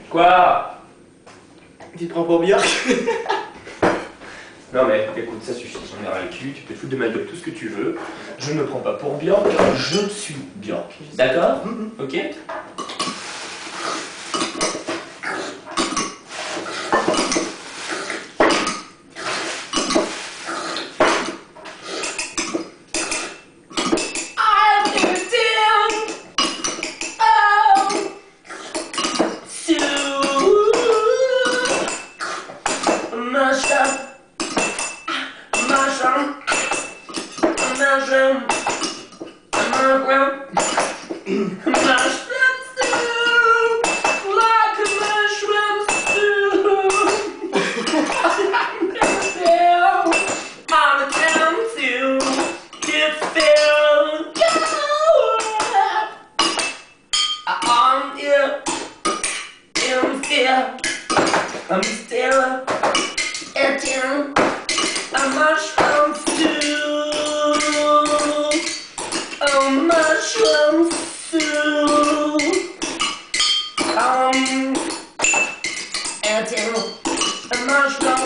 Quoi? Tu te prends pour Björk? Non mais écoute, ça suffit, j'en ai ras le cul, tu peux te foutre de ma gueule tout ce que tu veux. Je ne me prends pas pour Björk, je suis Björk. D'accord? Ok? I'm still eating a mushroom soup. A mushroom soup. Eating a mushroom,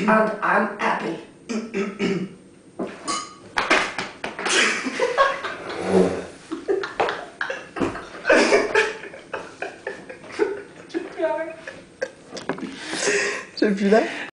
and I'm happy. Je suis plus là.